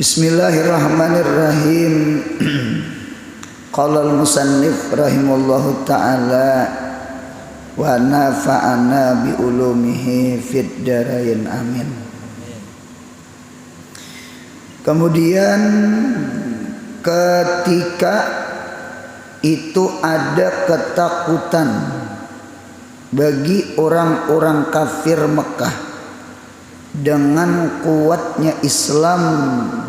Bismillahirrahmanirrahim. Qala al-musannif rahimallahu ta'ala wa nafa'ana bi ulumihi fid darain amin. Kemudian ketika itu ada ketakutan bagi orang-orang kafir Mekah dengan kuatnya Islam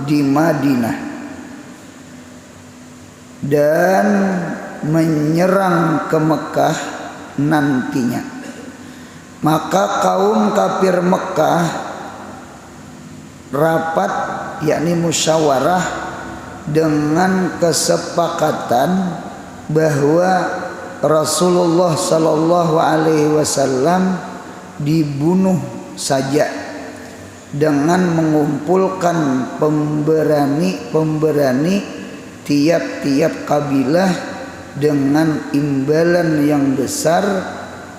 di Madinah dan menyerang ke Mekah nantinya, maka kaum kafir Mekah rapat, yakni musyawarah, dengan kesepakatan bahwa Rasulullah sallallahu alaihi wasallam dibunuh saja dengan mengumpulkan pemberani tiap-tiap kabilah dengan imbalan yang besar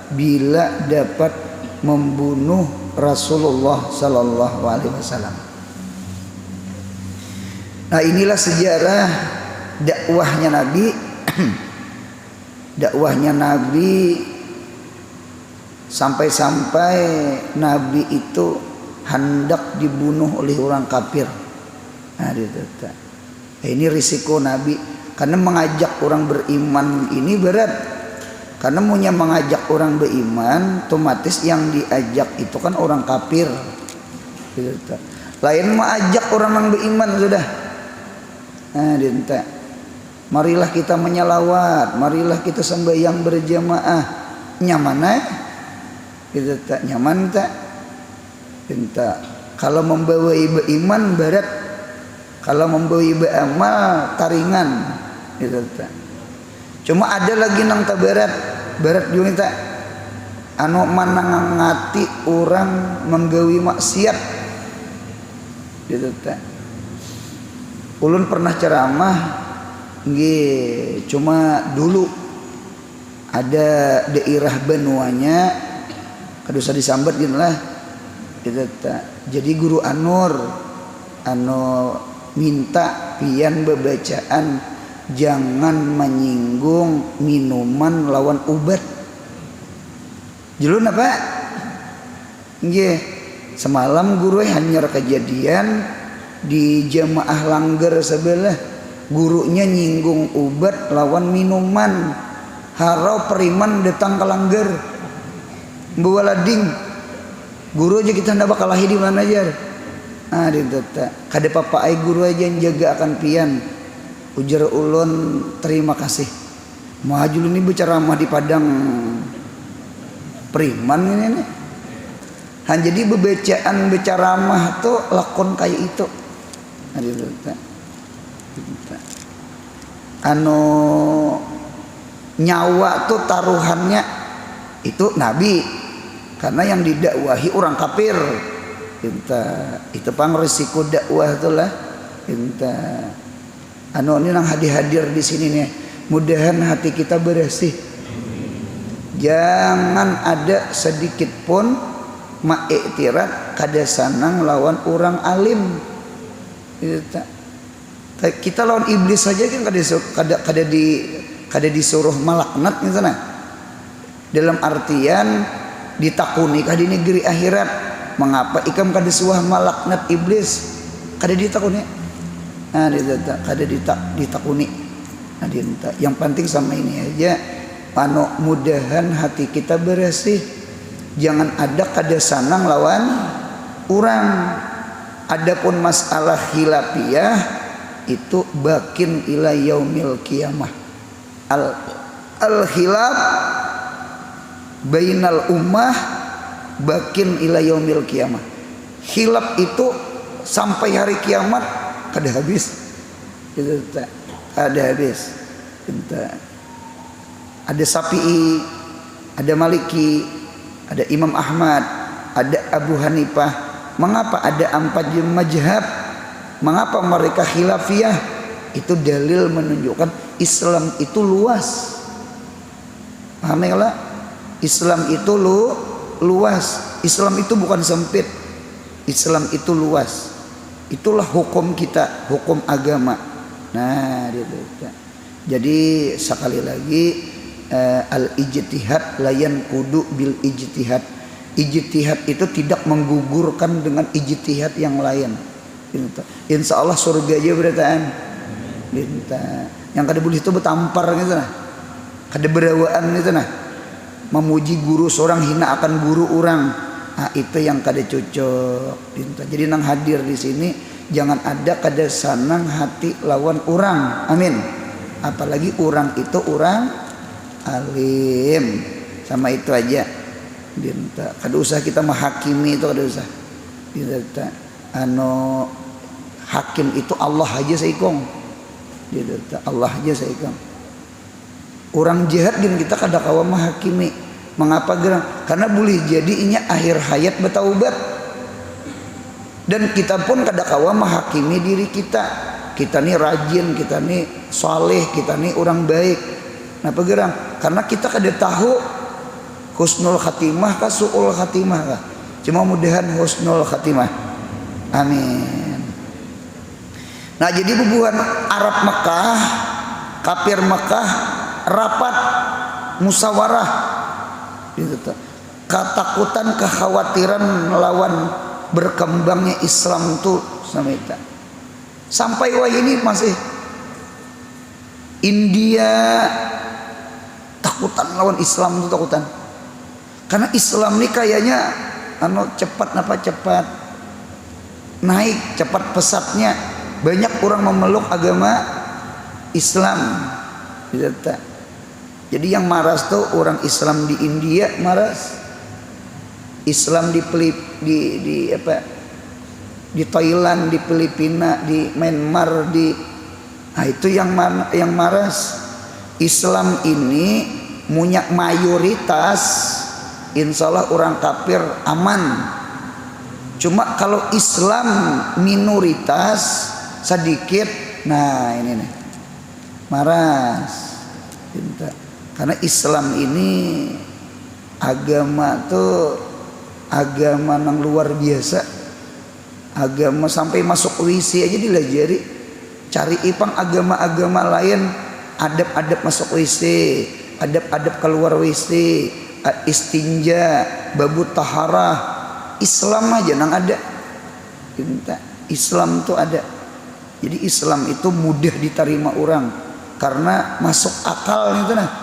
bila dapat membunuh Rasulullah sallallahu alaihi wasallam. Nah, inilah sejarah dakwahnya Nabi. Dakwahnya Nabi sampai-sampai Nabi itu hendak dibunuh oleh orang kafir. Nah, ini risiko Nabi, karena mengajak orang beriman ini berat. Karena punya mengajak orang beriman, otomatis yang diajak itu kan orang kafir. Lain mengajak orang yang beriman sudah. Nah, marilah kita menyalawat, marilah kita sembahyang berjamaah. Nyaman kita tak nyaman tak? Minta. Kalau membawa ibu iman berat, kalau membawa ibu amal taringan, gitu tak. Cuma ada lagi nang tak berat juga tak. Anu manang ngati orang menggawi maksiat, gitu tak. Ulun pernah ceramah, nggih, cuma dulu ada daerah Benuanya, kadosa disambat gini lah. Jadi guru Anur minta pian bebacaan jangan menyinggung minuman lawan obat. Jelun apa? Nggih, semalam guru hanya kejadian di jamaah langgar sebelah, gurunya nyinggung obat lawan minuman. Harau periman datang ke langgar, bawa lading. Guru aja kita ndak bakal lahir di mana aja. Ah, ditata. Kada papa ai guru aja yang jaga akan pian. Ujar ulun terima kasih. Maju ini berceramah di padang Priman ini nih. Han jadi bebacaan berceramah tuh lakon kayak itu. Ah, ditata. Anu nyawa tuh taruhannya itu Nabi. Karena yang didakwahi orang kafir. Itu pang resiko dakwah itulah. Anu ini nang hadir di sini nih. Mudahan hati kita bersih. Jangan ada sedikit pun ma'iktirat kada sanang lawan orang alim. Kita lawan iblis saja kan kada disuruh malaknat gitu nah. Dalam artian ditakuni kah di negeri akhirat, mengapa ikam kada suah malaknat iblis kada ditakuni. Nah, kada ditakuni. Nah, yang penting sama ini aja, anu mudahan hati kita bersih, jangan ada kada sanang lawan orang. Adapun masalah khilafiyah itu bakin ila yaumil qiyamah. Al khilaf bainal ummah bakin ila yaumil qiyamah. Khilaf itu sampai hari kiamat kada habis. Ada habis. Ada Syafi'i, ada Maliki, ada Imam Ahmad, ada Abu Hanifah. Mengapa ada 4 mazhab? Mengapa mereka khilafiyah? Itu dalil menunjukkan Islam itu luas. Paham ya lah? Islam itu luas. Islam itu bukan sempit. Islam itu luas. Itulah hukum kita, hukum agama. Nah, gitu. Jadi sekali lagi al ijtihad layan kudu bil ijtihad. Ijtihad itu tidak menggugurkan dengan ijtihad yang lain. Insya Allah surga aja berataan. Yang kada boleh itu bertampar gitu nah. Kada berawaan gitu nah. Memuji guru seorang, hina akan guru orang. Nah, itu yang kada cocok. Jadi nang hadir di sini jangan ada kada sanang hati lawan orang. Amin. Apalagi orang itu orang alim. Sama itu aja. Kada usah kita menghakimi itu, kada usah. Hakim itu Allah aja saikong. Allah aja saikong. Orang jahat gini kita kada kawa menghakimi. Mengapa gerang? Karena boleh jadi inya akhir hayat bertaubat. Dan kita pun kada kawa menghakimi diri kita. Kita nih rajin, kita nih saleh, kita nih orang baik. Kenapa gerang? Karena kita kada tahu husnul khatimah kah su'ul khatimah kah. Cuma mudahan husnul khatimah. Amin. Nah, jadi bubuhan Arab Mekah, kafir Mekah rapat musyawarah. Ketakutan, kekhawatiran melawan berkembangnya Islam tuh sama itu. Sampai wah ini masih India takutan lawan Islam tuh takutan. Karena Islam ini kayaknya cepat naik, cepat pesatnya. Banyak orang memeluk agama Islam. Jadi yang maras tuh orang Islam di India maras, Islam di Thailand, di Filipina, di Myanmar, itu yang maras. Islam ini punya mayoritas, insya Allah orang kafir aman. Cuma kalau Islam minoritas sedikit, nah ini nih maras. Karena Islam ini agama tuh agama yang luar biasa. Agama sampai masuk WC aja dilajari. Cari ipang agama-agama lain, adab-adab masuk WC, adab-adab keluar WC, istinja, babu taharah. Islam aja nang ada. Islam tuh ada. Jadi Islam itu mudah diterima orang karena masuk akal gitu nah.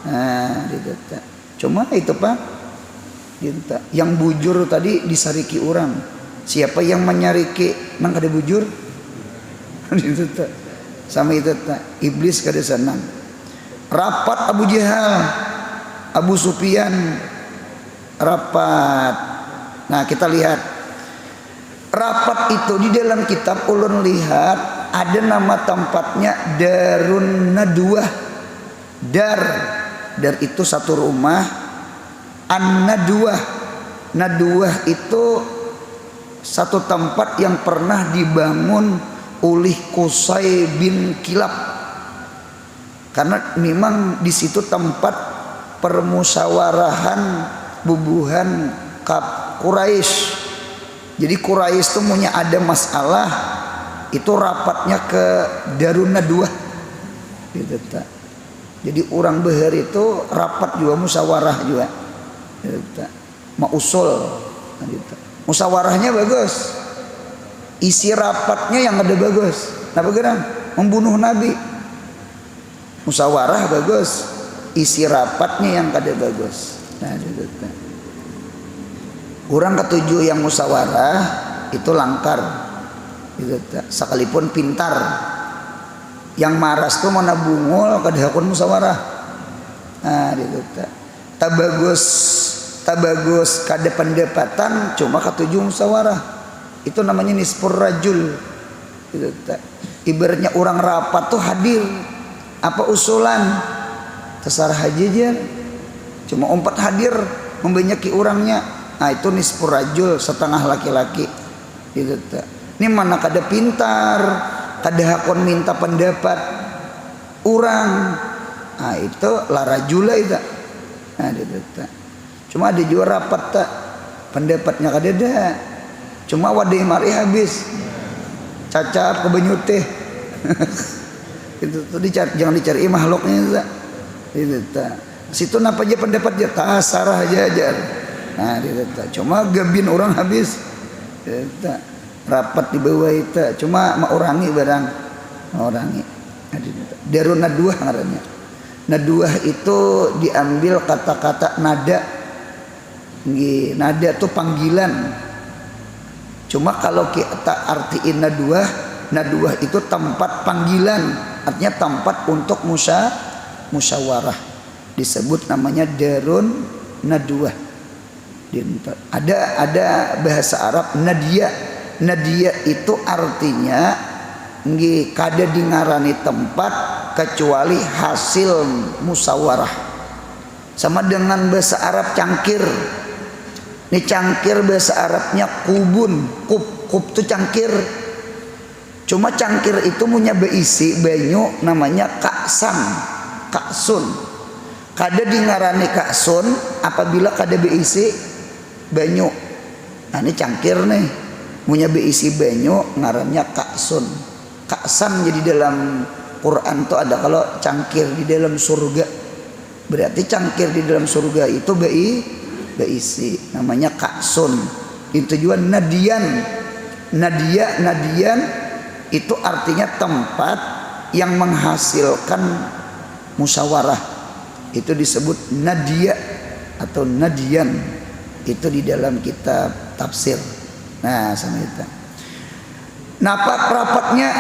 Nah, cuma itu Pak, yang bujur tadi disariki orang. Siapa yang menyariki nang kada bujur? Sama itu iblis kada senang. Rapat Abu Jahal, Abu Sufyan rapat. Nah, kita lihat rapat itu di dalam kitab ulun lihat ada nama tempatnya Darun Nadwah. Dar itu satu rumah. An-Nadwah, Nadwah itu satu tempat yang pernah dibangun oleh Qusay bin Kilab. Karena memang di situ tempat permusawarahan bubuhan Quraisy. Jadi Quraisy itu punya ada masalah, itu rapatnya ke Darun Nadwah. Gitu. Jadi orang Bahar itu rapat juga musyawarah juga. Mau usul. Musyawarahnya bagus. Isi rapatnya yang ada bagus. Apa gerang? Membunuh Nabi. Musyawarah bagus. Isi rapatnya yang ada bagus. Orang ketujuh yang musyawarah itu langkar. Sekalipun pintar. Yang maras tuh mana bungul kadahakun musyawarah. Nah, tabagus kada pendapatan cuma ketujuh musyawarah. Itu namanya nisfur rajul. Ibaratnya orang rapat tuh hadir. Apa usulan? Terserah aja. Cuma umpat hadir membanyaki orangnya. Nah, itu nisfur rajul, setengah laki-laki. Ini mana kada pintar, kada hakon minta pendapat orang. Nah, itu larajula itu. Nah, cuma ada juga rapat tak pendapatnya kada ada. Cuma wadai mari habis. cacap ke banyu teh. Itu tuh jangan dicari makhluknya itu situ napa aja pendapat aja tasarah aja. Nah itu cuma gabin orang habis itu rapat di bawah itu cuma mau orangi barang orangi darun naduah ngarannya. Naduah itu diambil kata-kata nada. Nada itu panggilan. Cuma kalau kita artiin naduah itu tempat panggilan, artinya tempat untuk musyawarah. Disebut namanya darun naduah. Ada bahasa Arab nadia. Nadia itu artinya kada dingarani tempat kecuali hasil musyawarah. Sama dengan bahasa Arab cangkir. Ini cangkir bahasa Arabnya kubun. Kub itu cangkir. Cuma cangkir itu punya beisi banyu namanya kaksun. Kada dingarani kaksun apabila kada beisi banyu. Nah ini cangkir nih punya beisi banyu ngarannya kaksun. Kaksan jadi dalam Quran itu ada kalau cangkir di dalam surga. Berarti cangkir di dalam surga itu beisi namanya kaksun. Itu juga nadian itu artinya tempat yang menghasilkan musyawarah. Itu disebut nadia atau nadian. Itu di dalam kitab tafsir. Nah sama itu. Napa rapatnya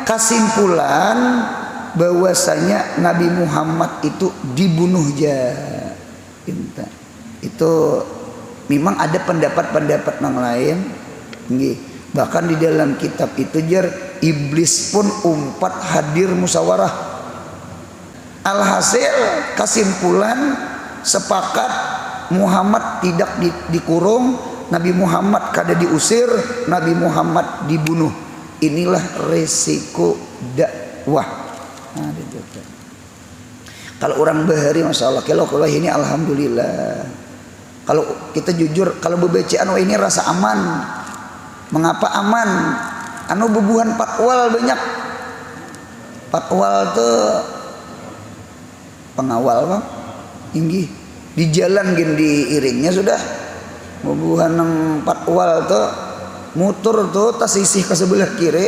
kesimpulan bahwasanya Nabi Muhammad itu dibunuh itu memang ada pendapat-pendapat yang lain. Bahkan di dalam kitab itu iblis pun umpat hadir musyawarah. Alhasil kesimpulan sepakat Muhammad tidak dikurung, Nabi Muhammad kada diusir, Nabi Muhammad dibunuh. Inilah resiko dakwah. Nah, kalau orang bahari masya Allah, kalau ini alhamdulillah. Kalau kita jujur, kalau bebacaan ini rasa aman. Mengapa aman? Anu bebuhan patwal banyak. Patwal tuh pengawal bang, tinggi. Di jalan gini diiringnya sudah. Bebuhan yang patwal tuh mutur tuh tas sisih ke sebelah kiri.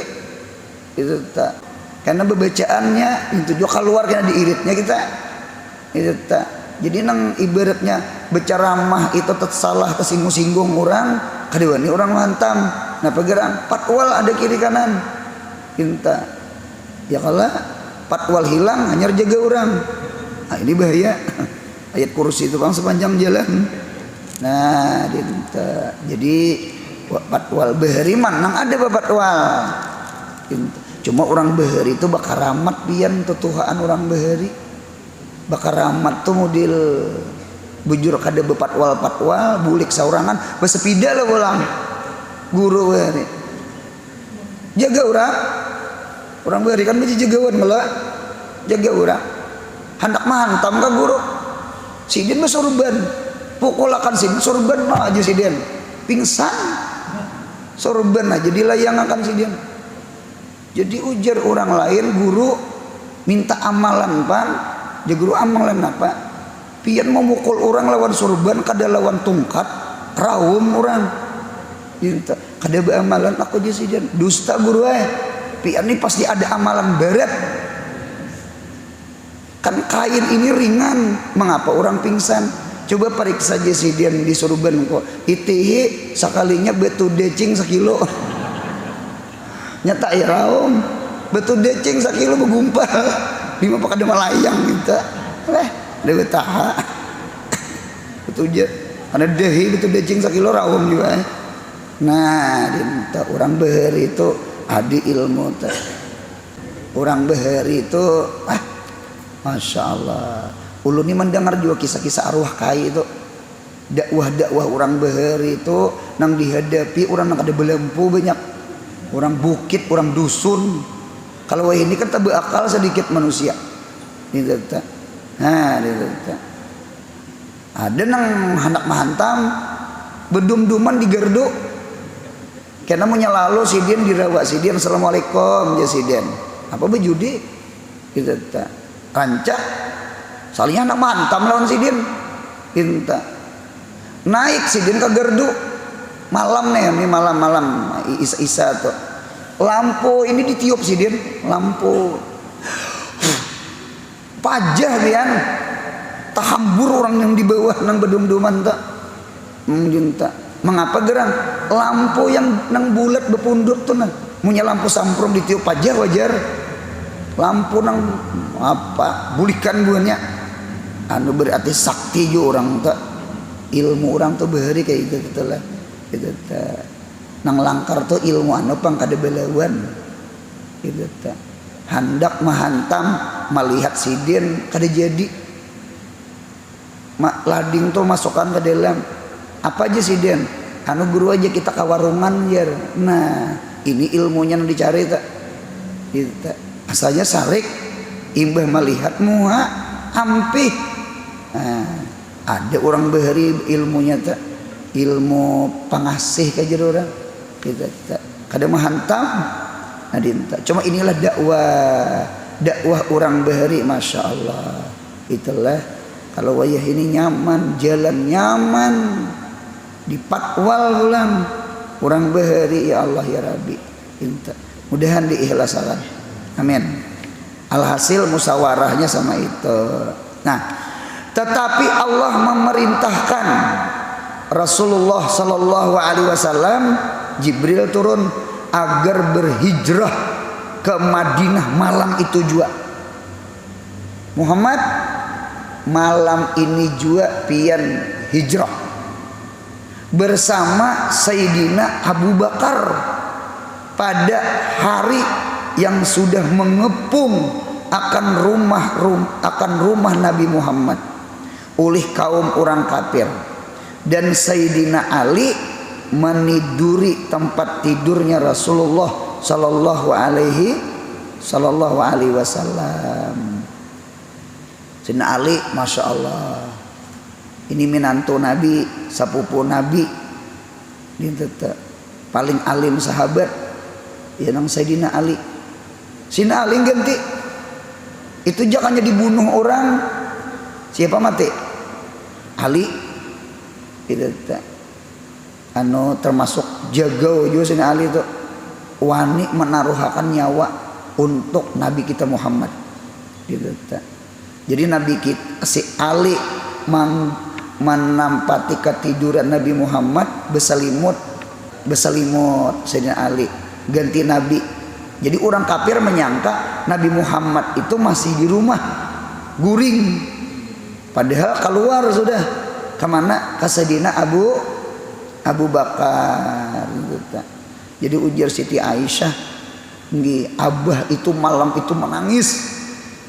Itu tak. Karena bebacaannya itu juga keluar karena diiritnya kita. Itu tak. Jadi nang ibaratnya berceramah itu salah kesinggung-singgung orang, kadewani orang hantam. Nah pegeran patwal ada kiri kanan. Kinta. Ya kalau patwal hilang hanya jaga orang. Nah ini bahaya. Ayat kursi itu bang sepanjang jalan. Nah dinta. Jadi patwal beheriman nang ada patwal. Cuma orang bahari itu bakar ramat pian tutuhaan orang bahari. Bakar ramat tuh model bujur kada bepatwal-patwal bulik saurangan besepida lah ulang guru bahari. Jaga orang bahari kan mesti jagawan malah jaga orang. Hendak mantap ka guru. Sidin mah sorban. Pukulakan sidin sorban mah aja sidin. Pingsan. Sorban aja dilayangakan sidin. Jadi ujar orang lain guru minta amalan pan, dia guru amalan apa? Pian mau mukul orang lawan sorban kada lawan tungkat, raum orang. Minta kada amalan aku aja sidin. Dusta guru pian ini pasti ada amalan berat. Kan kain ini ringan, mengapa orang pingsan? Coba periksa aja sidin di sorban kok. Itihi sekalinya betu decing sekilo. Nyata ya raum betul decing sakilo begumpal 5 pakada melayang kita dewe taha betul je ada dehi betul decing sakilo raum juga. Nah dinta orang bahari itu adi ilmu orang bahari itu masya Allah ulu ni mendengar juga kisah-kisah arwah kai itu dakwah orang bahari itu nang dihadapi orang nang ada belempu banyak. Orang bukit, orang dusun. Kalau ini kan tak berakal sedikit manusia. Nah, ada nang hendak menghantam bedum-duman di gerdo. Karena lalu sidin dirawak sidin assalamualaikum ya sidin. Apa bejudi? Kita tak rancak. Salihnya anak mantam lawan sidin. Kita naik sidin ke gerdu. Malam nih, ini malam-malam isa tuh. Lampu ini ditiup sidin, lampu. Pajah dian. Tahambur orang yang di bawah nang bedum-duman tak. Tak. Mengapa gerang? Lampu yang nang bulat bepunduk tuh nang. Punya lampu samprong ditiup pajah wajar. Lampu nang apa? Bulikan buahnya. Anu berarti sakti jo orang tak. Ilmu orang tuh behari kayak gitu lah. Gitu tak. Nang langkar tuh ilmu anu pang kada belawan. Gitu tak. Hendak mahantam melihat sidin kada jadi. Lading tuh masukkan ke dalam apa aja sih Den? Anu guru aja kita ke warungan jar. Nah ini ilmunya yang dicari tak? Kita asalnya sarik imbah melihat muha ampih. Nah, ada orang bahari ilmunya tak? Ilmu pengasih kajar orang. Kita tak kada menghantam. Nah dinta. Cuma inilah dakwah orang bahari, masya Allah. Itulah. Kalau wayah ini nyaman, jalan nyaman, dipatwal ulang, orang bahari ya Allah ya Rabbi. Mudahan diikhlasakan. Amin. Alhasil musawarahnya sama itu. Nah, tetapi Allah memerintahkan Rasulullah Sallallahu Alaihi Wasallam, Jibril turun agar berhijrah ke Madinah malam itu juga. Muhammad malam ini juga pian hijrah bersama Sayyidina Abu Bakar pada hari yang sudah mengepung akan rumah Nabi Muhammad oleh kaum orang kafir, dan Sayyidina Ali meniduri tempat tidurnya Rasulullah Sallallahu Alaihi Wasallam. Sayyidina Ali, masya Allah, ini menantu Nabi, sepupu Nabi, ini tetap paling alim sahabat, ya nang Sayyidina Ali. Sayyidina Ali ganti, itu jangannya dibunuh orang, siapa mati? Ali, itu tetap, anu termasuk jago juga Sayyidina Ali itu, wani menaruhkan nyawa untuk Nabi kita Muhammad, itu tetap. Jadi Nabi kita si Ali menampati ketiduran Nabi Muhammad berselimut Sayyidina Ali ganti Nabi. Jadi orang kafir menyangka Nabi Muhammad itu masih di rumah guring, padahal keluar sudah kemana? Ke Sayyidina Abu Bakar. Jadi ujar Siti Aisyah, Abah itu malam itu menangis.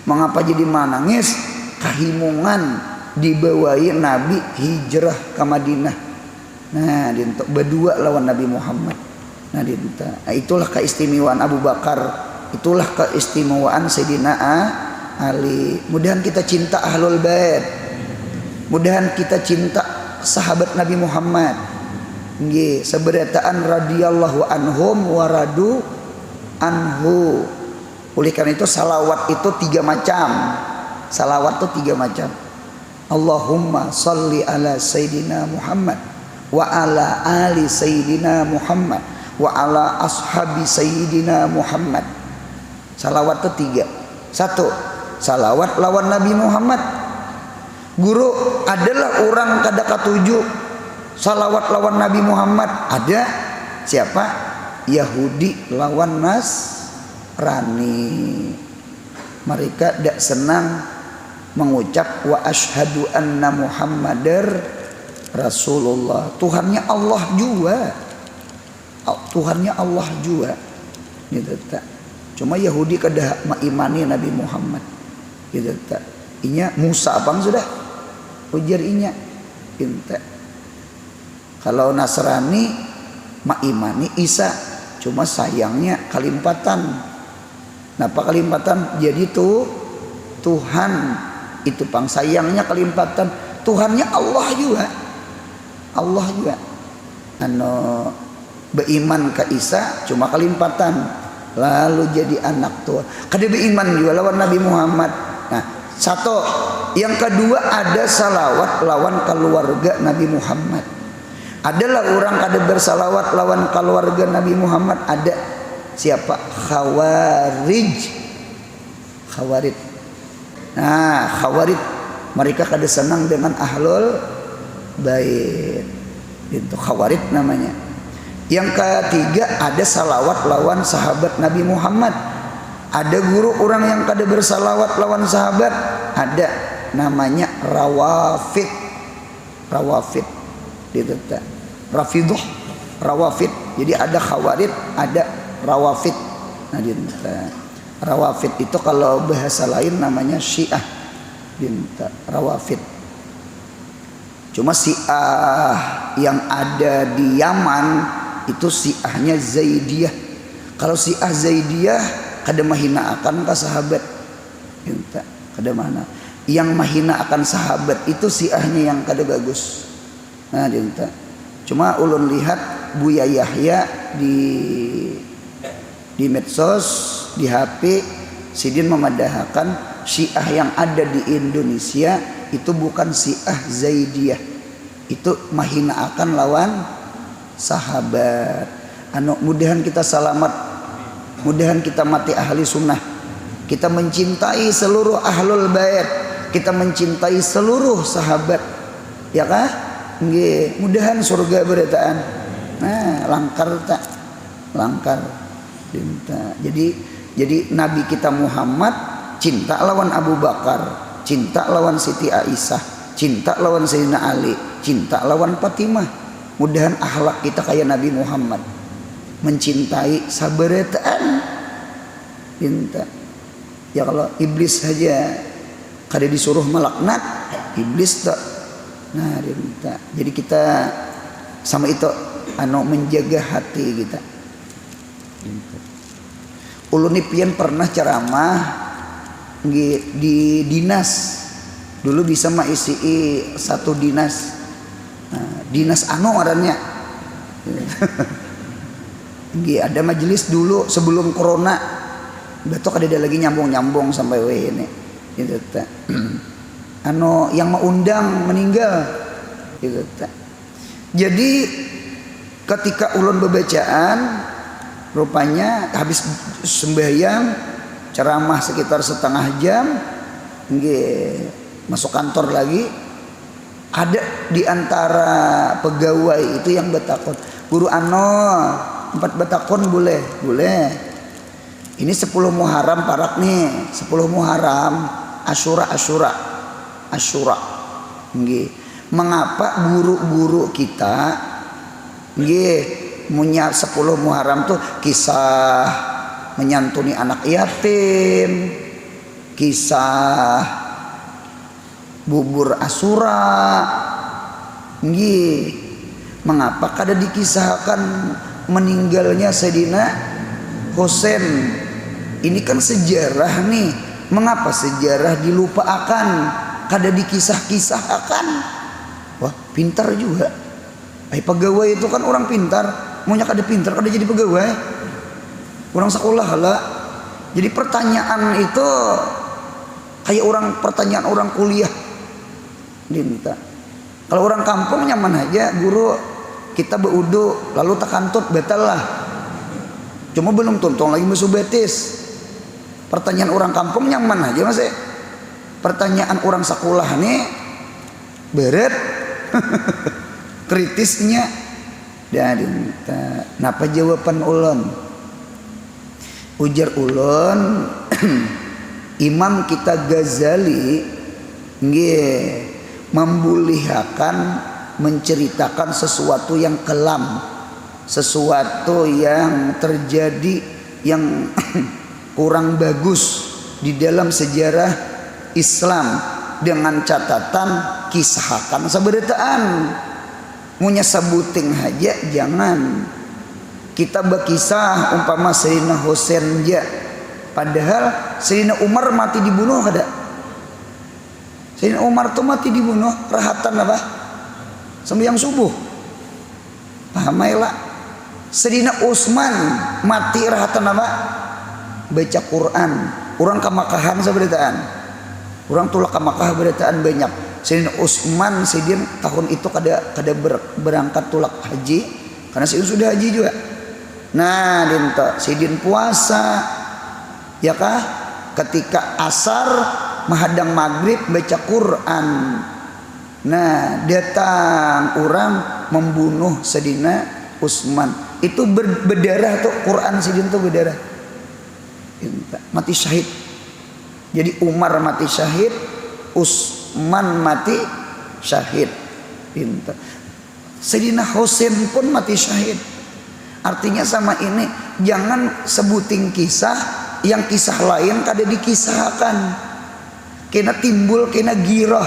Mengapa jadi menangis? Kehimungan dibawain Nabi hijrah ke Madinah. Nah, dinto berdua lawan Nabi Muhammad. Nah, dinto. Nah, itulah keistimewaan Abu Bakar. Itulah keistimewaan Sayyidina Ali. Mudahan kita cinta Ahlul Bait. Mudahan kita cinta sahabat Nabi Muhammad. Nggih, sabarataan radhiyallahu anhum wa radu anhu. Oleh karena itu salawat itu 3 macam. Salawat itu 3 macam. Allahumma salli ala Sayyidina Muhammad wa ala ali Sayyidina Muhammad wa ala ashabi Sayyidina Muhammad. Salawat itu 3. 1. Salawat lawan Nabi Muhammad. Guru adalah orang kada katuju salawat lawan Nabi Muhammad. Ada siapa? Yahudi lawan Nasrani. Mereka tidak senang mengucap wa asyhadu anna Muhammadar Rasulullah. Tuhannya Allah juga. Tuhannya Allah juga. Gitu tak. Cuma Yahudi kada mengimani Nabi Muhammad. Gitu tak. Inya Musa abang sudah ujar inya. Gitu tak. Kalau Nasrani mengimani Isa. Cuma sayangnya kalimpatan. Napa kalimpatan? Jadi itu Tuhan itu pang sayangnya kalimpatan. Tuhannya Allah juga. Allah juga. beiman ke Isa cuma kalimpatan lalu jadi anak tua. Kada beiman juga lawan Nabi Muhammad. Nah, satu. Yang kedua ada salawat lawan keluarga Nabi Muhammad. Adalah orang kada bersalawat lawan keluarga Nabi Muhammad ada. Siapa? Khawarij. Khawarij. Nah, Khawarij mereka kada senang dengan ahlul bait. Itu Khawarij namanya. Yang ketiga ada salawat lawan sahabat Nabi Muhammad. Ada guru orang yang kada bersalawat lawan sahabat, ada namanya Rawafid. Rawafid gitu tak. Rafidah, Rawafid. Jadi ada Khawarij, ada Rawafid. Nah, dinta. Rawafid itu kalau bahasa lain namanya Syiah. Dinta Rawafid. Cuma Syiah yang ada di Yaman itu Syiahnya Zaidiyah. Kalau Syiah Zaidiyah kada mahina akan ka sahabat. Dinta kada mana. Yang mahina akan sahabat itu Syiahnya yang kada bagus. Nah, dinta. Cuma ulun lihat Buya Yahya di medsos, di HP, sidin memadahkan Syiah yang ada di Indonesia itu bukan Syiah Zaidiyah. Itu mahina akan lawan sahabat. Mudahan kita selamat, mudahan kita mati ahli sunnah. Kita mencintai seluruh ahlul bait, kita mencintai seluruh sahabat, ya kah? Nggih, mudahan surga berataan. Nah, langkar tak? Langkar. Jadi Nabi kita Muhammad cinta lawan Abu Bakar, cinta lawan Siti Aisyah, cinta lawan Sayyidina Ali, cinta lawan Fatimah. Mudahan akhlak kita kayak Nabi Muhammad, mencintai saberetaan. Cinta. Ya kalau iblis saja kada disuruh melaknat, iblis tak. Nah, cinta. Jadi kita sama itu menjaga hati kita. Ulun pian pernah ceramah di dinas. Dulu bisa isi satu dinas. Nah, dinas ngarannya. Ada majelis dulu sebelum corona. Betok ada lagi nyambung sampai ini. Gitu ta. Yang mau undang meninggal. Gitu ta. Jadi ketika ulun bebacaan rupanya habis sembahyang ceramah sekitar setengah jam masuk kantor lagi, ada di antara pegawai itu yang betakon, guru 4 betakon boleh ini 10 Muharram parak nih, 10 Muharram Asyura mengapa guru-guru kita punya 10 Muharram tuh kisah menyantuni anak yatim, kisah bubur Asyura. Mengapa kada dikisahkan meninggalnya Sayyidina Husain? Ini kan sejarah nih. Mengapa sejarah dilupakan, kada dikisah-kisahkan? Wah, pintar juga. Pegawai itu kan orang pintar. Maunya kada pintar, kada jadi pegawai. Orang sekolah lah. Jadi pertanyaan itu kayak pertanyaan orang kuliah. Dinta. Kalau orang kampung nyaman aja, guru kita beudu lalu takantut betal lah. Cuma belum tuntung lagi musuh betis. Pertanyaan orang kampung nyaman aja mas. Pertanyaan orang sekolah nih berat. Kritisnya. Dan napa jawaban ulun? Ujar ulun Imam kita Ghazali membulihakan menceritakan sesuatu yang kelam, sesuatu yang terjadi yang kurang bagus di dalam sejarah Islam, dengan catatan kisahkan seberitaan. Munya sebuting aja jangan. Kita berkisah umpama Sayyidina Husain aja, padahal Sayyidina Umar mati dibunuh kada? Sayyidina Umar tuh mati dibunuh rahatan apa? Sembahyang subuh. Pahamailah. Sedina Utsman mati rahatan apa? Baca Quran. Orang ka Makahan sabarataan. Orang tulak ka Makkah berataan banyak. Sedina Utsman sidin tahun itu kada berangkat tulak haji karena sidin sudah haji juga. Nah, dinta sidin puasa ya kah? Ketika asar menghadang maghrib baca Quran. Nah, datang orang membunuh sedina Utsman. Itu berdarah tuh Quran sidin tuh berdarah. Mati syahid. Jadi Umar mati syahid, Utsman mati syahid. Pintar. Sayyidina Husain pun mati syahid. Artinya sama ini, jangan sebutin kisah yang kisah lain kada dikisahkan. Kena timbul kena girah,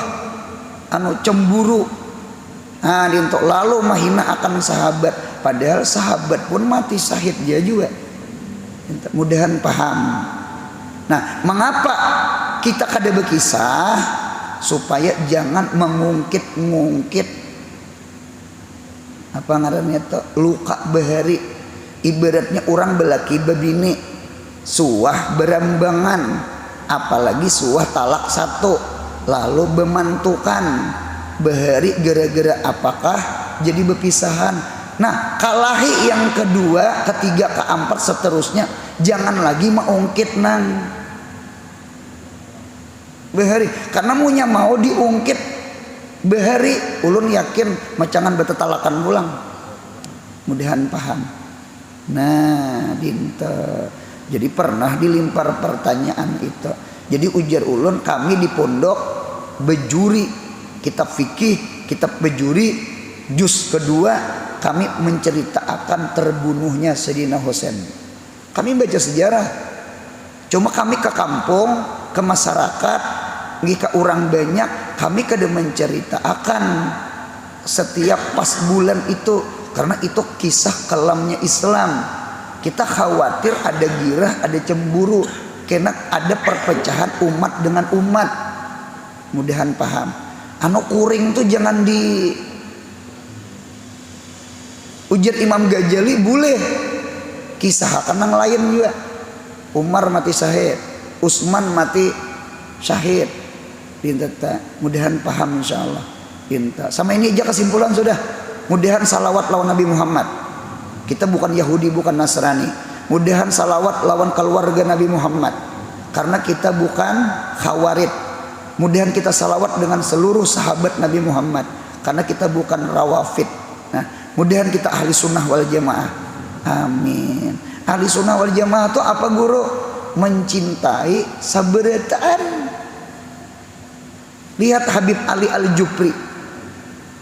anu cemburu. Nah, untuk lalu mahina akan sahabat, padahal sahabat pun mati syahid dia juga. Mudahan paham. Nah, mengapa kita kada berkisah? Supaya jangan mengungkit-ngungkit apa ngarannya itu luka bahari. Ibaratnya orang belaki babini suah berambangan, apalagi suah talak satu lalu bemantukan bahari gara-gara apakah jadi berpisahan. Nah, kalahi yang kedua, ketiga, keempat seterusnya jangan lagi mengungkit nang bahari, karena munya mau diungkit bahari ulun yakin macangan betetalakan pulang. Mudahan paham. Nah, dinta. Jadi pernah dilimpar pertanyaan itu. Jadi ujar ulun, kami di pondok bejuri kitab fikih, kitab bejuri juz kedua, kami menceritakan terbunuhnya Sayyidina Husain. Kami baca sejarah. Cuma kami ke kampung, ke masyarakat, jika orang banyak, kami kada menceritakan setiap pas bulan itu, karena itu kisah kelamnya Islam. Kita khawatir ada girah, ada cemburu, karena ada perpecahan umat dengan umat. Mudahan paham. Anu kuring tuh jangan di ujar Imam Ghazali boleh kisahkan yang lain juga. Umar mati syahid, Utsman mati syahid. Pinta, mudahan paham insyaallah. Pinta. Sama ini aja kesimpulan sudah. Mudahan salawat lawan Nabi Muhammad. Kita bukan Yahudi, bukan Nasrani. Mudahan salawat lawan keluarga Nabi Muhammad. Karena kita bukan Khawarij. Mudahan kita salawat dengan seluruh sahabat Nabi Muhammad. Karena kita bukan Rawafid. Nah, mudahan kita ahli sunnah wal jamaah. Amin. Ahli sunnah wal jamaah itu apa guru? Mencintai sabarataan. Lihat Habib Ali Al-Jupri,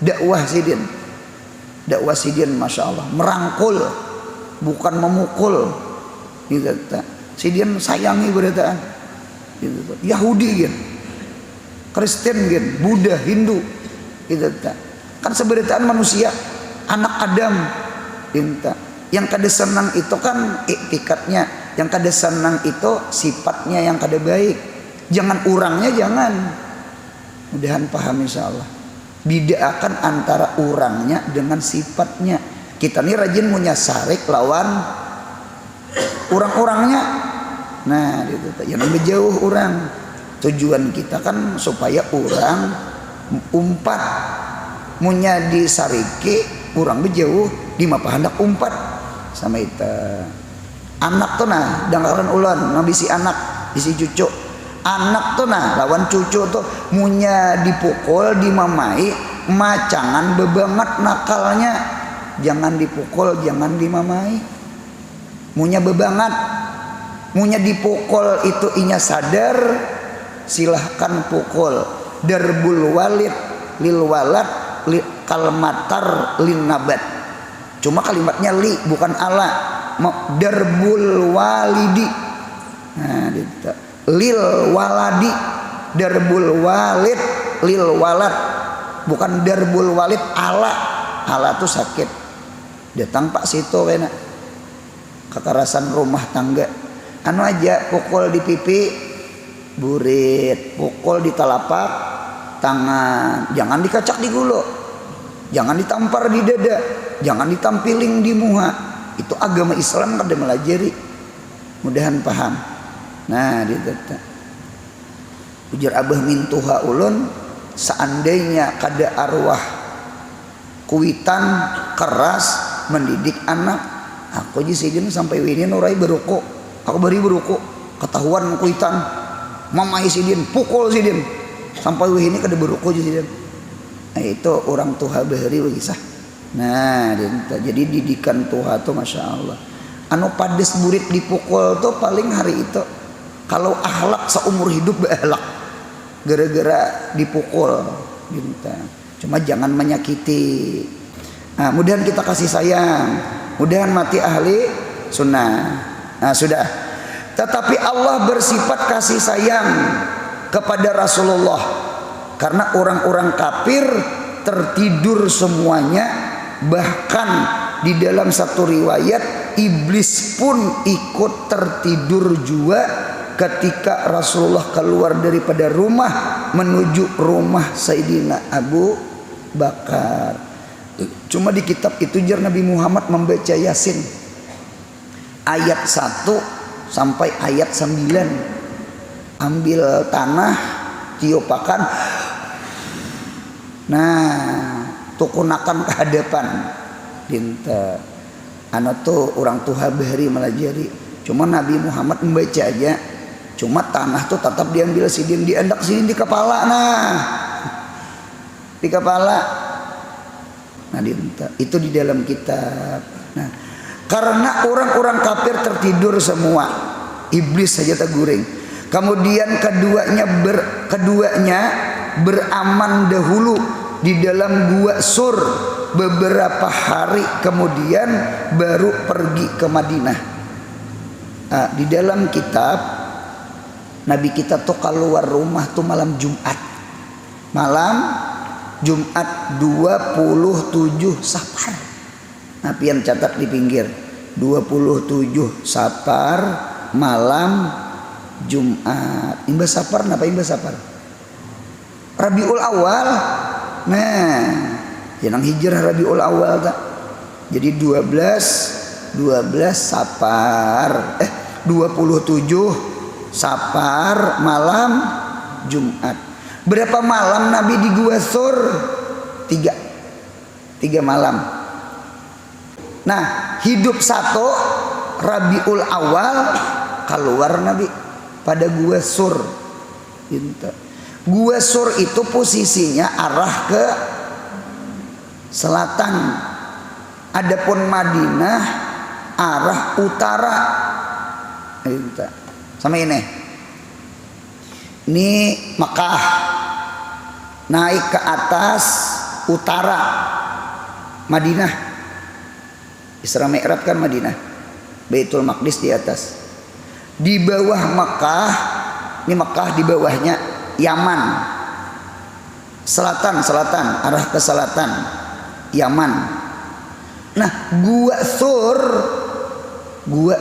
dakwah sidin, masya Allah, merangkul, bukan memukul. Gitu, sidin sayangi berataan. Gitu, Yahudi, gitu, Kristen, gitu, Buddha, Hindu. Gitu, kan seberataan manusia, anak Adam. Gitu. Yang kada senang itu kan iktikadnya, yang kada senang itu sifatnya yang kada baik. Jangan urangnya, jangan. Mudahan paham insyaallah. Bedakan antara orangnya dengan sifatnya. Kita nih rajin punya sarik lawan orang-orangnya. Nah, gitu. Jangan berjauh orang. Tujuan kita kan supaya orang umpat. Munya disariki, orang berjauh di mapa hendak umpat. Sama itu. Anak tuh nah, dangkaran ulan, ngabisi anak, isi cucu. Anak tuh nah lawan cucu tuh munya dipukul, dimamai, macangan bebanget nakalnya. Jangan dipukul, jangan dimamai. Munya bebanget, munya dipukul itu inya sadar, silahkan pukul. Darbul walid lil walad kalmatar lin nabat. Cuma kalimatnya li bukan ala. Darbul walidi. Nah, gitu. Lil waladi, darbul walid lil walad, bukan darbul walid ala tuh sakit. Datang Pak Sito kena kekerasan rumah tangga, anu aja pukul di pipi burit, pukul di telapak tangan, jangan dikacak di gulo, jangan ditampar di dada, jangan ditampiling di muha. itu agama Islam kada melajari. Mudahan paham. Nah, ditata. Ujar Abah mintuha ulun, seandainya kada arwah kuitan keras mendidik anak, aku aja sidin sampai wini nurai beruku, aku beri beruku, ketahuan kuitan, mamai sidin, pukul sidin, sampai wini kada beruku aja sidin. Nah, itu orang tua bahari kisah. Nah, jadi didikan Tuhan tuh masya Allah. Anu pades murid dipukul tuh paling hari itu. Kalau akhlak seumur hidup berakhlak, gara-gara dipukul. Gitu. Cuma jangan menyakiti. Nah, mudahan kita kasih sayang, mudahan mati ahli sunnah. Nah, sudah. Tetapi Allah bersifat kasih sayang kepada Rasulullah karena orang-orang kafir tertidur semuanya. Bahkan di dalam satu riwayat iblis pun ikut tertidur juga ketika Rasulullah keluar daripada rumah menuju rumah Sayyidina Abu Bakar. Cuma di kitab itu jar Nabi Muhammad membaca Yasin ayat 1 sampai ayat 9. Ambil tanah, tiupakan, nah tukunakan ke hadapan dinta. Anu tuh orang tua bahari melajari. Cuma Nabi Muhammad membaca aja. Cuma tanah tuh tetap diambil sidin, diendak sidin di kepala. Nah, di kepala. Nah, dinta. Itu di dalam kitab. Nah, karena orang-orang kafir tertidur semua, iblis saja terguring. Kemudian keduanya beraman dahulu di dalam gua Sur beberapa hari kemudian baru pergi ke Madinah. Nah, di dalam kitab Nabi kita tuh keluar rumah tuh malam Jumat. Malam Jumat 27 Safar. Nah, pian catat di pinggir. 27 Safar malam Jumat. Imba Safar napa imba Safar? Rabiul Awal. Nah, jenang hijrah Rabiul Awal tak. Jadi 27 Safar malam Jumat. Berapa malam Nabi di Gua Sur? 3 malam. Nah, hidup satu Rabiul Awal keluar Nabi pada Gua Sur. Gua Sur itu posisinya arah ke selatan. Adapun Madinah arah utara. Sama ini. Ini Makkah. Naik ke atas utara Madinah. Isra Mi'raj kan Madinah. Baitul Maqdis di atas. Di bawah Makkah, ini Makkah di bawahnya Yaman. Selatan, arah ke selatan Yaman. Nah, Gua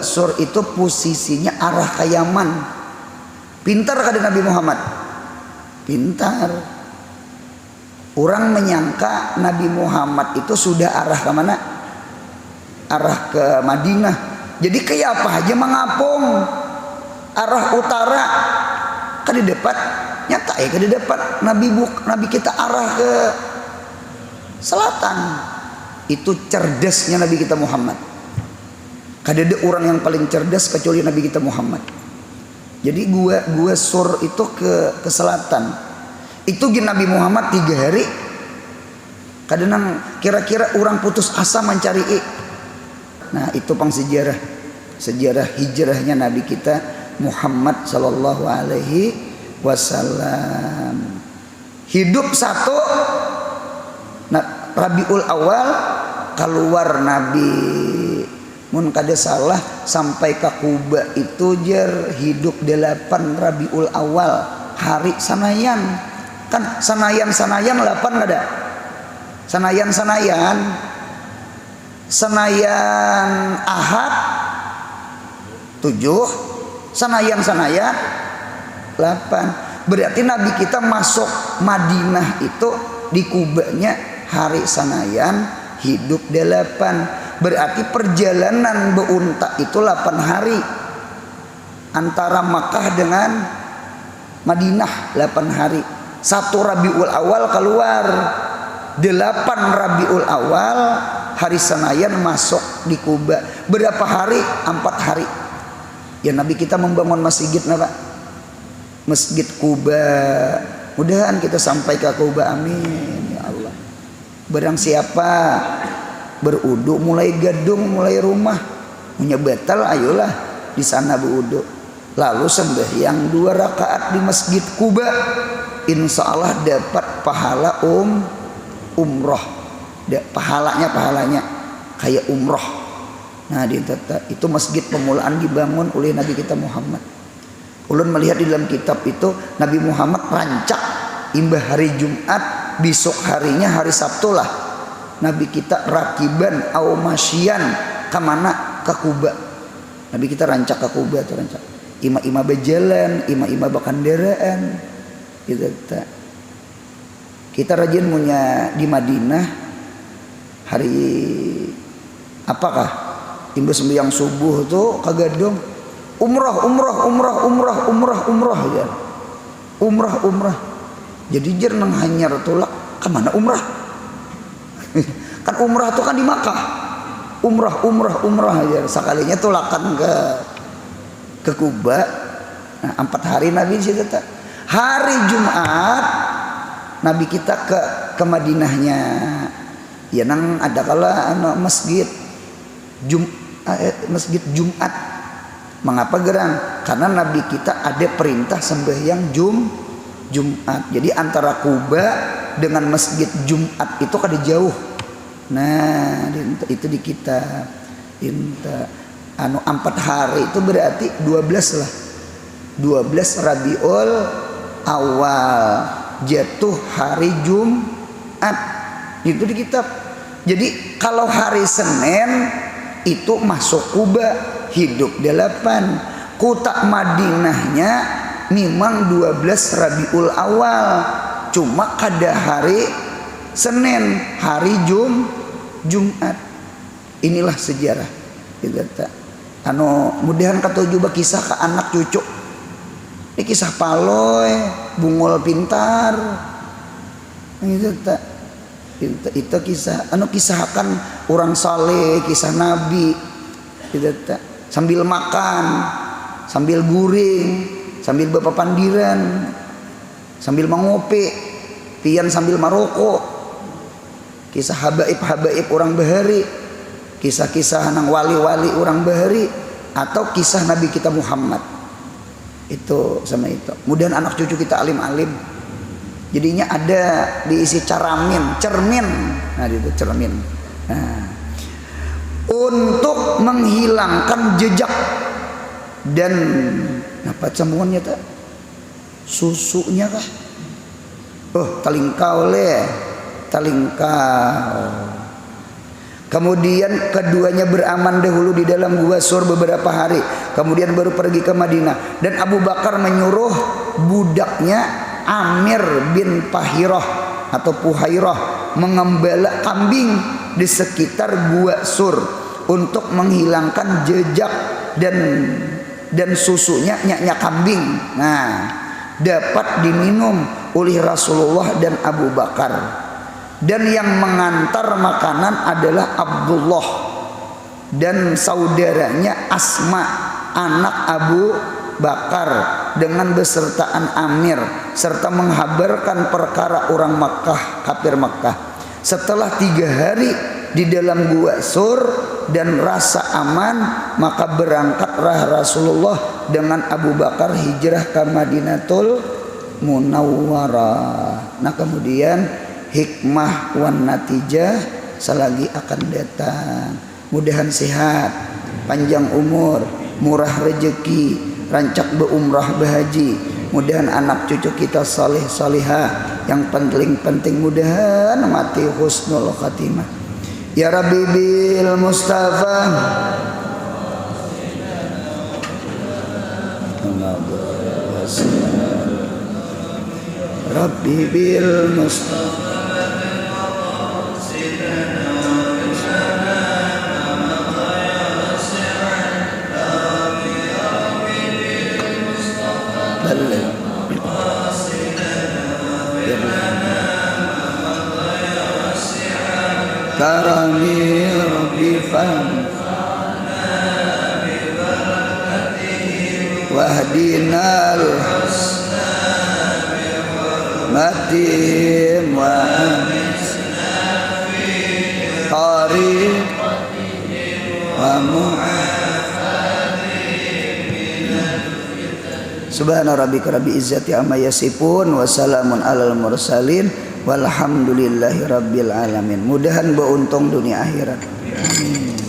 Sur itu posisinya arah ke Yaman. Pintar kata Nabi Muhammad. Pintar. Orang menyangka Nabi Muhammad itu sudah arah ke mana? Arah ke Madinah. Jadi kayak apa aja mengapung arah utara kan di depan. Nyata ya kan di depan Nabi kita arah ke selatan. Itu cerdasnya Nabi kita Muhammad. Kada ada orang yang paling cerdas kecuali Nabi kita Muhammad. Jadi gua Sur itu ke selatan. Itu gini Nabi Muhammad 3 hari. Kadang kira-kira orang putus asa mencari Nah, itu pang sejarah hijrahnya Nabi kita Muhammad sallallahu alaihi wasallam. Hidup satu Rabiul Awal keluar Nabi. Mun kada salah sampai ke Kuba itu jar hidup 8 Rabiul Awal hari Sanayan. Kan Sanayan 8 kada? Sanayan Ahad 7, Sanayan 8. Berarti Nabi kita masuk Madinah itu di Kubanya hari Sanayan hidup 8. Berarti perjalanan beunta itu 8 hari antara Makkah dengan Madinah, 8 hari. 1 Rabiul Awal keluar, 8 Rabiul Awal hari Senayan masuk di Kuba. Berapa hari? 4 hari. Ya Nabi kita membangun masjid Pak, Masjid Kuba. Mudahan kita sampai ke Kuba, amin ya Allah. Barang siapa berudu mulai gedung, mulai rumah, punya batal, ayolah di sana berudu. Lalu sembahyang 2 rakaat di Masjid Kuba, insya Allah dapat pahala umroh. Pahalanya kayak umroh. Nah itu masjid pemulaan dibangun oleh Nabi kita Muhammad. Ulun melihat di dalam kitab itu Nabi Muhammad rancak imbah hari Jumat, besok harinya hari Sabtu lah Nabi kita rakiban au masyian kemana? Ke Kuba. Nabi kita rancak ke Kuba tuh, rancak ima-ima berjalan, ima-ima berkendaraan gitu. Kita rajin punya di Madinah hari apakah imbas sembahyang subuh tuh kagadong umrah ya. Umrah. Jadi jernang hanyar tulak kemana umrah? Kan umrah tuh kan di Makkah. Umrah aja. Sekalinya tulakan ke Kuba. Nah, 4 hari Nabi di situ. Hari Jumat Nabi kita ke Madinahnya. Ya nang ada kala masjid Jumat. Mengapa gerang? Karena Nabi kita ada perintah sembahyang Jumat. Jadi antara Kuba dengan Masjid Jumat itu kada jauh. Nah, itu di kita 4 hari itu berarti 12 lah. 12 Rabiul Awal jatuh hari Jumat. Itu di kitab. Jadi kalau hari Senin itu masuk Kuba, hidup 8. Kota Madinahnya memang 12 Rabiul Awal, cuma kada hari Senin, hari Jumat. Inilah sejarah. Mudahan katuju kisah ke anak cucu. Ini kisah paloy, bungul pintar. Itu kisah kisahkan orang saleh, kisah Nabi. Sambil makan, sambil guring, sambil bepapandiran, sambil mengopi, pian sambil maroko. Kisah habaib orang bahari, kisah-kisah nang wali-wali orang bahari, atau kisah Nabi kita Muhammad. Itu sama itu. Kemudian anak cucu kita alim-alim. Jadinya ada diisi cermin. Nah itu cermin. Nah, untuk menghilangkan jejak dan apa sambungannya tak? Susunya kah? Talingkau. Kemudian keduanya beraman dahulu di dalam gua Sur beberapa hari. Kemudian baru pergi ke Madinah. Dan Abu Bakar menyuruh budaknya Amir bin Pahirah atau Puhairah mengembala kambing di sekitar gua Sur untuk menghilangkan jejak dan susunya nyaknya kambing. Nah, dapat diminum oleh Rasulullah dan Abu Bakar. Dan yang mengantar makanan adalah Abdullah dan saudaranya Asma anak Abu Bakar dengan besertaan Amir, serta menghabarkan perkara orang Makkah, kafir Makkah. Setelah 3 hari di dalam gua Sur dan rasa aman, maka berangkatlah Rasulullah dengan Abu Bakar hijrah ke Madinatul Munawwarah. Nah kemudian hikmah wan natijah selagi akan datang. Mudahan sehat, panjang umur, murah rezeki, rancak berumrah berhaji. Mudahan anak cucu kita saleh salihah. Yang penting mudahan mati husnul khatimah. Ya Rabbi bil Mustafa Rabbi bil Mustafa balligh karami rabbi wahdinal matihim wa tariq wa subhana rabbika rabbil izzati amma yasifun wa salamun alal mursalin walhamdulillahi rabbil alamin. Mudahan beruntung dunia akhirat. Amin.